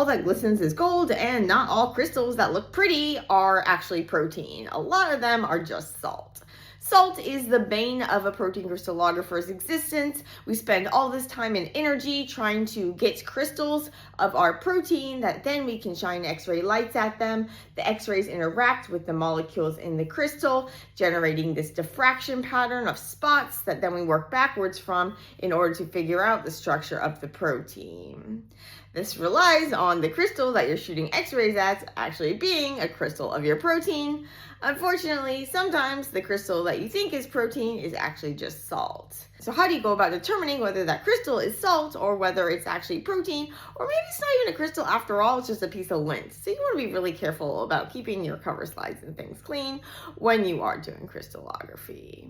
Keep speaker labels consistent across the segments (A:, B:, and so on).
A: all that glistens is gold, and not all crystals that look pretty are actually protein. A lot of them are just salt. Salt is the bane of a protein crystallographer's existence. We spend all this time and energy trying to get crystals of our protein that then we can shine X-ray lights at them. The X-rays interact with the molecules in the crystal, generating this diffraction pattern of spots that then we work backwards from in order to figure out the structure of the protein. This relies on the crystal that you're shooting X-rays at actually being a crystal of your protein. Unfortunately, sometimes the crystal that you think is protein is actually just salt. So how do you go about determining whether that crystal is salt or whether it's actually protein, or maybe it's not even a crystal after all, it's just a piece of lint. So you want to be really careful about keeping your cover slides and things clean when you are doing crystallography.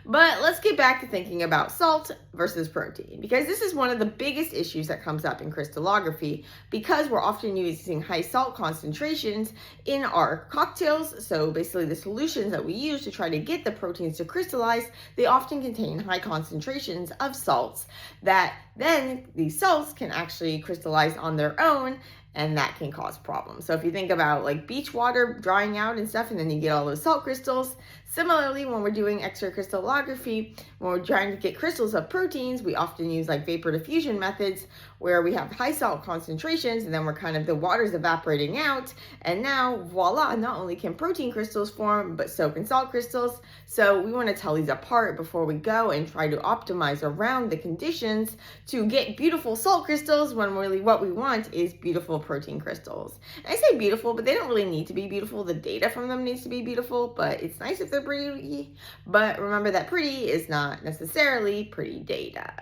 A: But let's get back to thinking about salt versus protein, because this is one of the biggest issues that comes up in crystallography, because we're often using high salt concentrations in our cocktails. So basically the solutions that we use to try to get the proteins to crystallize, they often contain high concentrations of salts that then these salts can actually crystallize on their own, and that can cause problems. So if you think about like beach water drying out and stuff, and then you get all those salt crystals. Similarly, when we're doing X-ray crystallography, when we're trying to get crystals of proteins, we often use like vapor diffusion methods where we have high salt concentrations, and then we're kind of, the water's evaporating out, and now voila, not only can protein crystals form, but so can salt crystals. So we want to tell these apart before we go and try to optimize around the conditions to get beautiful salt crystals, when really what we want is beautiful protein crystals. And I say beautiful, but they don't really need to be beautiful. The data from them needs to be beautiful, but it's nice if they're pretty. But remember that pretty is not necessarily pretty data.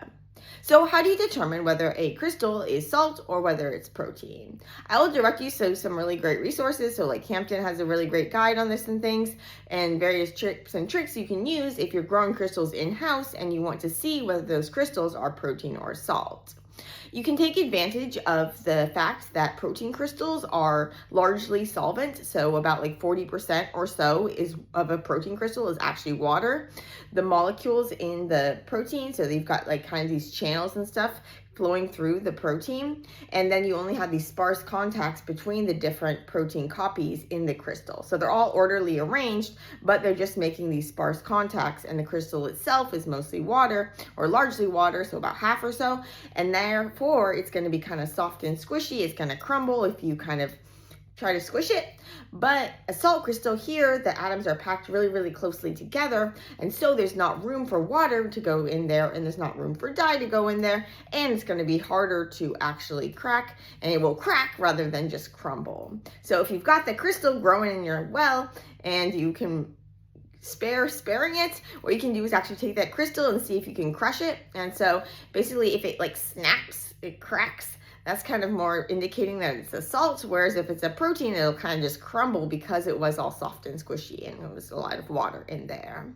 A: So how do you determine whether a crystal is salt or whether it's protein? I will direct you to some really great resources. So like Hampton has a really great guide on this and things, and various tips and tricks you can use if you're growing crystals in-house and you want to see whether those crystals are protein or salt. You can take advantage of the fact that protein crystals are largely solvent. So about like 40% or so of a protein crystal is actually water. The molecules in the protein, so they've got like kind of these channels and stuff flowing through the protein, and then you only have these sparse contacts between the different protein copies in the crystal. So they're all orderly arranged, but they're just making these sparse contacts, and the crystal itself is mostly water, or largely water, so about half or so, and therefore it's going to be kind of soft and squishy. It's going to crumble if you kind of try to squish it. But a salt crystal here, the atoms are packed really, really closely together, and so there's not room for water to go in there, and there's not room for dye to go in there, and it's going to be harder to actually crack, and it will crack rather than just crumble. So if you've got the crystal growing in your well and you can sparing it, what you can do is actually take that crystal and see if you can crush it. And so basically if it like snaps, it cracks, that's kind of more indicating that it's a salt, whereas if it's a protein, it'll kind of just crumble because it was all soft and squishy and there was a lot of water in there.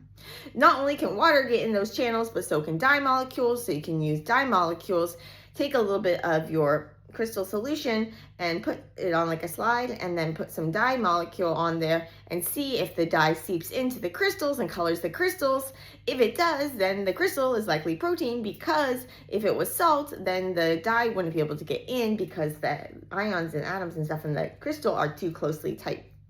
A: Not only can water get in those channels, but so can dye molecules. So you can use dye molecules, take a little bit of your crystal solution and put it on like a slide, and then put some dye molecule on there and see if the dye seeps into the crystals and colors the crystals. If it does, then the crystal is likely protein, because if it was salt, then the dye wouldn't be able to get in because the ions and atoms and stuff in the crystal are too closely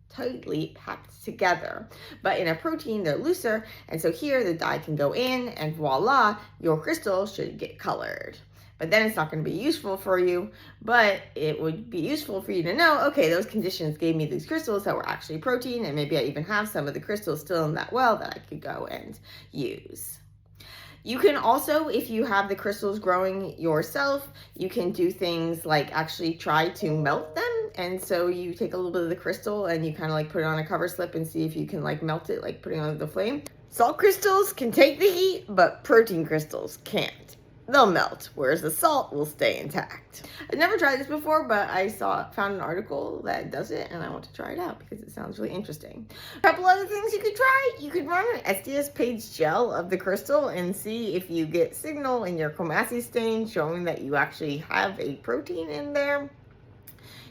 A: tightly packed together. But in a protein, they're looser, and so here the dye can go in, and voila, your crystal should get colored. But then it's not going to be useful for you, but it would be useful for you to know, okay, those conditions gave me these crystals that were actually protein, and maybe I even have some of the crystals still in that well that I could go and use. You can also, if you have the crystals growing yourself, you can do things like actually try to melt them. And so you take a little bit of the crystal and you kind of like put it on a cover slip and see if you can like melt it, like putting it on the flame. Salt crystals can take the heat, but protein crystals can't. They'll melt, whereas the salt will stay intact. I've never tried this before, but I found an article that does it, and I want to try it out because it sounds really interesting. A couple other things you could try. You could run an SDS-PAGE gel of the crystal and see if you get signal in your chromatography stain showing that you actually have a protein in there.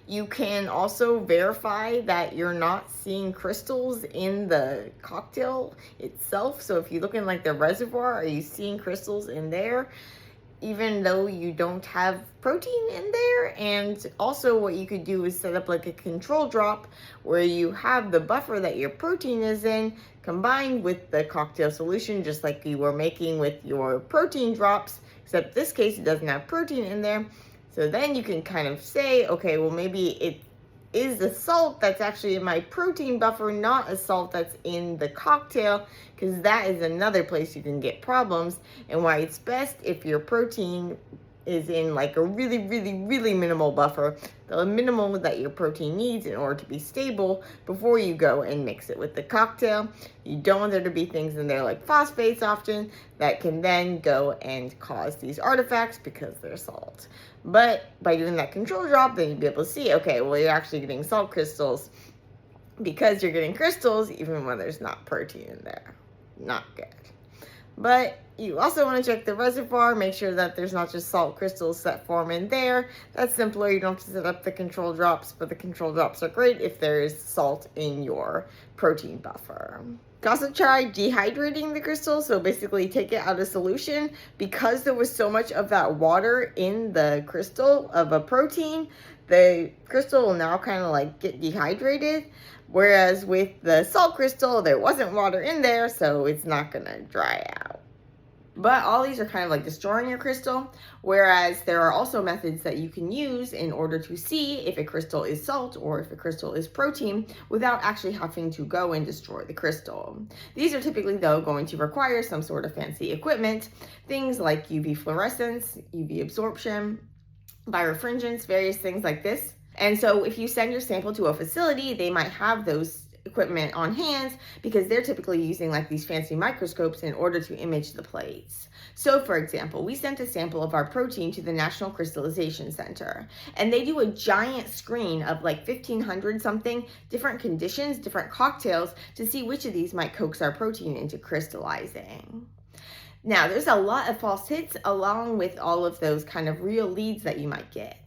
A: You can also verify that you're not seeing crystals in the cocktail itself. So if you look in like the reservoir, are you seeing crystals in there? even though you don't have protein in there. And also what you could do is set up like a control drop where you have the buffer that your protein is in combined with the cocktail solution, just like you were making with your protein drops, except this case it doesn't have protein in there. So then you can kind of say, okay, well, maybe it is the salt that's actually in my protein buffer, not a salt that's in the cocktail, because that is another place you can get problems, and why it's best if your protein is in like a really, really, really minimal buffer, the minimal that your protein needs in order to be stable before you go and mix it with the cocktail. You don't want there to be things in there like phosphates often that can then go and cause these artifacts because they're salt. But by doing that control drop, then you'll be able to see, okay, well, you're actually getting salt crystals because you're getting crystals even when there's not protein in there. Not good. But you also want to check the reservoir, make sure that there's not just salt crystals that form in there. That's simpler. You don't have to set up the control drops, but the control drops are great if there is salt in your protein buffer. You can also try dehydrating the crystal, so basically take it out of solution. Because there was so much of that water in the crystal of a protein, the crystal will now kind of like get dehydrated. Whereas with the salt crystal, there wasn't water in there, so it's not gonna dry out. But all these are kind of like destroying your crystal, whereas there are also methods that you can use in order to see if a crystal is salt or if a crystal is protein without actually having to go and destroy the crystal. These are typically, though, going to require some sort of fancy equipment, things like UV fluorescence, UV absorption, birefringence, various things like this. And so if you send your sample to a facility, they might have those equipment on hand because they're typically using like these fancy microscopes in order to image the plates. So for example, we sent a sample of our protein to the National Crystallization Center, and they do a giant screen of like 1,500 something different conditions, different cocktails to see which of these might coax our protein into crystallizing. Now, there's a lot of false hits along with all of those kind of real leads that you might get.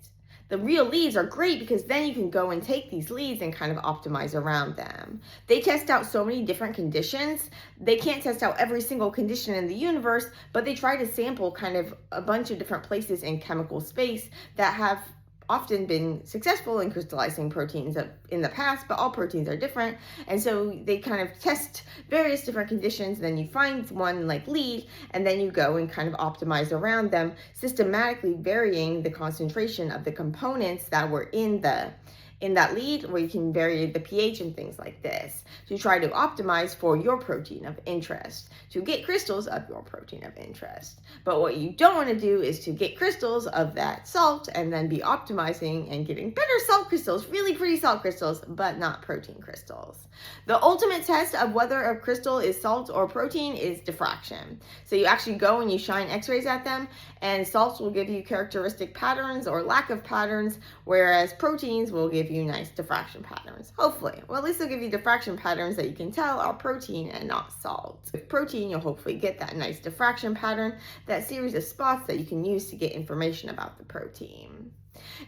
A: The real leads are great because then you can go and take these leads and kind of optimize around them. They test out so many different conditions. They can't test out every single condition in the universe, but they try to sample kind of a bunch of different places in chemical space that have often been successful in crystallizing proteins in the past, but all proteins are different. And so they kind of test various different conditions, then you find one like lead, and then you go and kind of optimize around them, systematically varying the concentration of the components that were in that lead, where you can vary the pH and things like this to try to optimize for your protein of interest, to get crystals of your protein of interest. But what you don't want to do is to get crystals of that salt and then be optimizing and getting better salt crystals, really pretty salt crystals, but not protein crystals. The ultimate test of whether a crystal is salt or protein is diffraction. So you actually go and you shine x-rays at them, and salts will give you characteristic patterns or lack of patterns, whereas proteins will give you nice diffraction patterns, hopefully. Well, at least they'll give you diffraction patterns that you can tell are protein and not salt. With protein, you'll hopefully get that nice diffraction pattern, that series of spots that you can use to get information about the protein.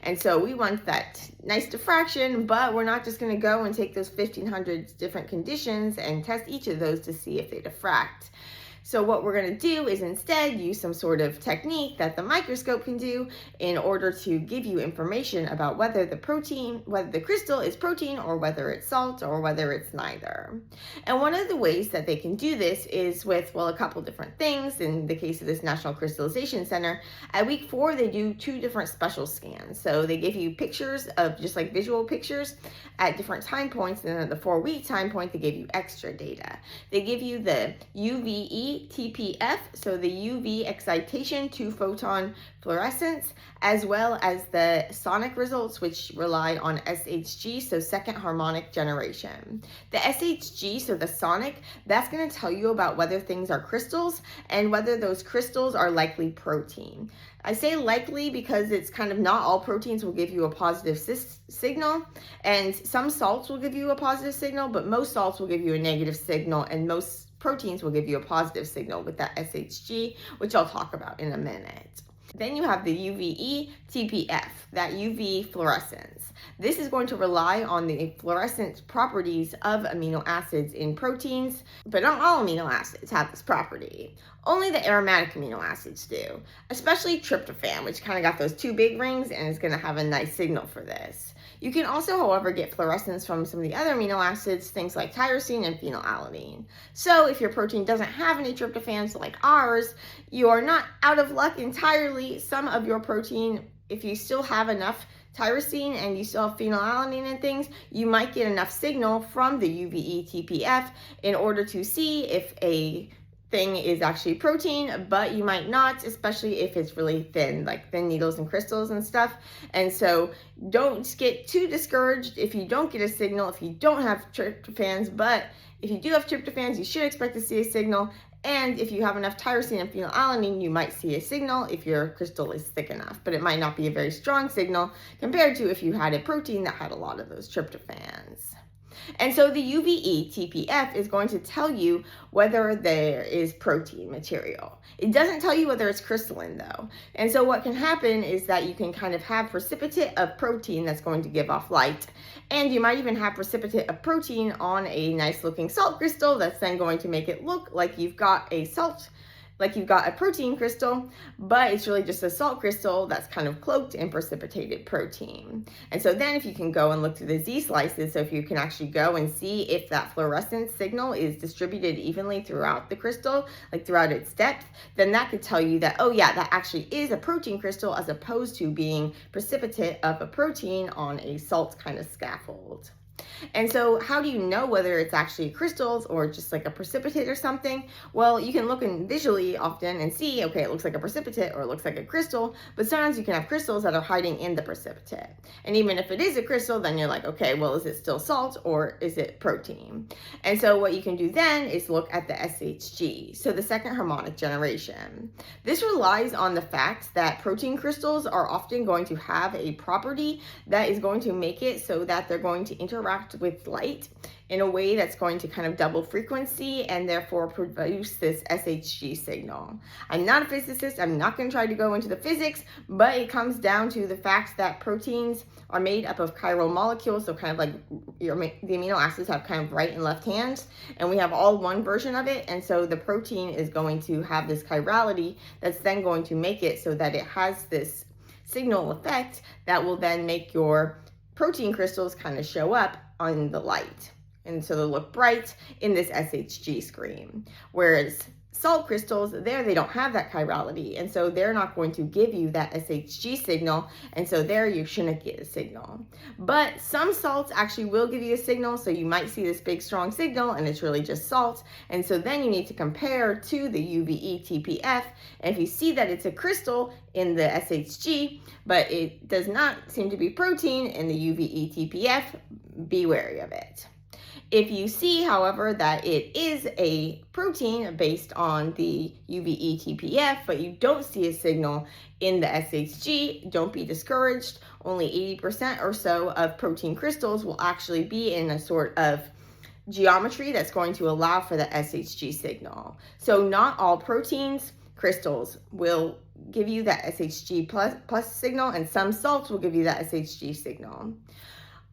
A: And so we want that nice diffraction, but we're not just going to go and take those 1,500 different conditions and test each of those to see if they diffract. So what we're going to do is instead use some sort of technique that the microscope can do in order to give you information about whether the crystal is protein or whether it's salt or whether it's neither. And one of the ways that they can do this is with, well, a couple different things. In the case of this National Crystallization Center, at week 4, they do 2 different special scans. So they give you pictures of just like visual pictures at different time points, and then at the 4-week time point, they give you extra data. They give you the UVE TPF, so the UV excitation 2-photon fluorescence, as well as the SONICC results, which rely on SHG, so second harmonic generation. The SHG, so the SONICC, that's going to tell you about whether things are crystals and whether those crystals are likely protein. I say likely because it's kind of not all proteins will give you a positive signal, and some salts will give you a positive signal, but most salts will give you a negative signal, and most proteins will give you a positive signal with that SHG, which I'll talk about in a minute. Then you have the UVE TPF, that UV fluorescence. This is going to rely on the fluorescence properties of amino acids in proteins, but not all amino acids have this property. Only the aromatic amino acids do, especially tryptophan, which kind of got those two big rings and is going to have a nice signal for this. You can also, however, get fluorescence from some of the other amino acids, things like tyrosine and phenylalanine. So if your protein doesn't have any tryptophans like ours, you are not out of luck entirely. Some of your protein, if you still have enough tyrosine and you still have phenylalanine and things, you might get enough signal from the UVE TPF in order to see if a thing is actually protein, but you might not, especially if it's really thin, like thin needles and crystals and stuff. And so don't get too discouraged if you don't get a signal, if you don't have tryptophans, but if you do have tryptophans, you should expect to see a signal. And if you have enough tyrosine and phenylalanine, you might see a signal if your crystal is thick enough, but it might not be a very strong signal compared to if you had a protein that had a lot of those tryptophans. And so the UVE TPF is going to tell you whether there is protein material. It doesn't tell you whether it's crystalline though. And so what can happen is that you can kind of have precipitate of protein that's going to give off light. And you might even have precipitate of protein on a nice looking salt crystal that's then going to make it look like you've got a protein crystal, but it's really just a salt crystal that's kind of cloaked in precipitated protein. And so then if you can go and look through the Z slices, so if you can actually go and see if that fluorescence signal is distributed evenly throughout the crystal, like throughout its depth, then that could tell you that, oh yeah, that actually is a protein crystal as opposed to being precipitate of a protein on a salt kind of scaffold. And so how do you know whether it's actually crystals or just like a precipitate or something? Well, you can look in visually often and see, okay, it looks like a precipitate or it looks like a crystal, but sometimes you can have crystals that are hiding in the precipitate. And even if it is a crystal, then you're like, okay, well, is it still salt or is it protein? And so what you can do then is look at the SHG, so the second harmonic generation. This relies on the fact that protein crystals are often going to have a property that is going to make it so that they're going to interact with light in a way that's going to kind of double frequency and therefore produce this SHG signal. I'm not a physicist, I'm not going to try to go into the physics, but it comes down to the fact that proteins are made up of chiral molecules, so kind of like the amino acids have kind of right and left hands, and we have all one version of it, and so the protein is going to have this chirality that's then going to make it so that it has this signal effect that will then make your protein crystals kind of show up on the light. And so they'll look bright in this SHG screen. Whereas salt crystals, they don't have that chirality. And so they're not going to give you that SHG signal. And so there you shouldn't get a signal. But some salts actually will give you a signal. So you might see this big strong signal and it's really just salt. And so then you need to compare to the UVE TPF. And if you see that it's a crystal in the SHG, but it does not seem to be protein in the UVE TPF, be wary of it. If you see, however, that it is a protein based on the UVE TPF, but you don't see a signal in the SHG, don't be discouraged. Only 80% or so of protein crystals will actually be in a sort of geometry that's going to allow for the SHG signal. So not all proteins crystals will give you that SHG plus signal, and some salts will give you that SHG signal.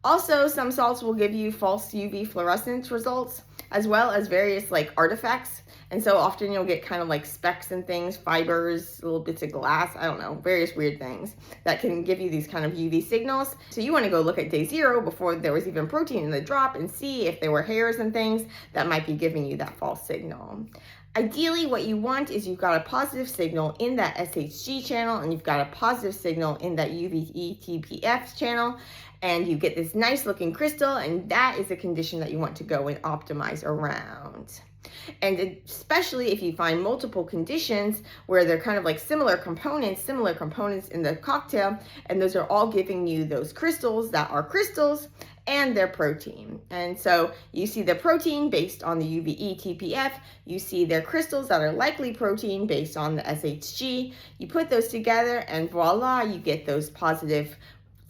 A: Also, some salts will give you false UV fluorescence results, as well as various like artifacts. And so often you'll get kind of like specks and things, fibers, little bits of glass, I don't know, various weird things that can give you these kind of UV signals. So you want to go look at day 0 before there was even protein in the drop and see if there were hairs and things that might be giving you that false signal. Ideally, what you want is you've got a positive signal in that SHG channel and you've got a positive signal in that UVE TPF channel, and you get this nice looking crystal, and that is a condition that you want to go and optimize around. And especially if you find multiple conditions where they're kind of like similar components in the cocktail, and those are all giving you those crystals that are crystals and their protein. And so you see the protein based on the UVE TPF, you see their crystals that are likely protein based on the SHG, you put those together and voila, you get those positive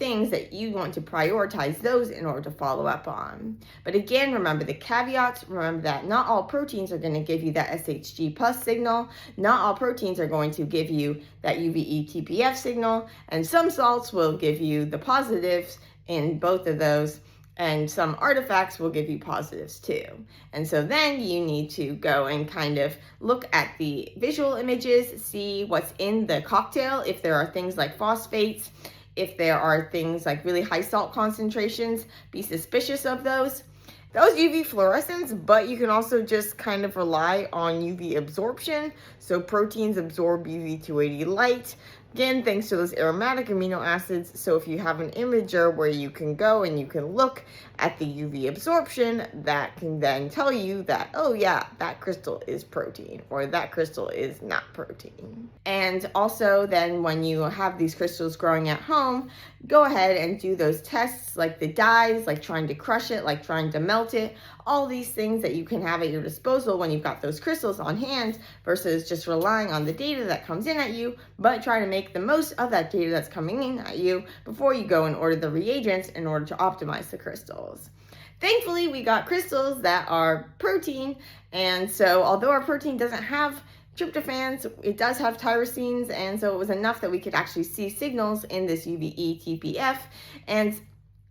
A: things that you want to prioritize those in order to follow up on. But again, remember the caveats. Remember that not all proteins are going to give you that SHG plus signal. Not all proteins are going to give you that UVE TPF signal. And some salts will give you the positives in both of those. And some artifacts will give you positives too. And so then you need to go and kind of look at the visual images, see what's in the cocktail, if there are things like phosphates, if there are things like really high salt concentrations, be suspicious of those. Those UV fluorescence, but you can also just kind of rely on UV absorption. So proteins absorb UV 280 light. Again, thanks to those aromatic amino acids. So if you have an imager where you can go and you can look at the UV absorption, that can then tell you that, oh yeah, that crystal is protein, or that crystal is not protein. And also then when you have these crystals growing at home, go ahead and do those tests like the dyes, like trying to crush it, like trying to melt it, all these things that you can have at your disposal when you've got those crystals on hand versus just relying on the data that comes in at you, but try to make the most of that data that's coming in at you before you go and order the reagents in order to optimize the crystals. Thankfully, we got crystals that are protein, and so although our protein doesn't have tryptophans, it does have tyrosines, and so it was enough that we could actually see signals in this UVE TPF. And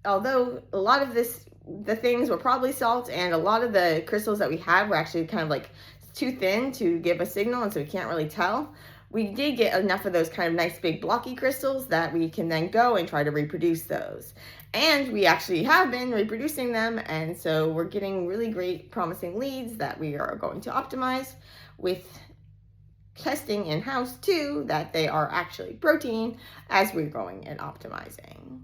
A: although a lot of the things were probably salt, and a lot of the crystals that we had were actually kind of like too thin to give a signal, and so we can't really tell, we did get enough of those kind of nice big blocky crystals that we can then go and try to reproduce those. And we actually have been reproducing them, and so we're getting really great promising leads that we are going to optimize with testing in-house too, that they are actually protein as we're going and optimizing.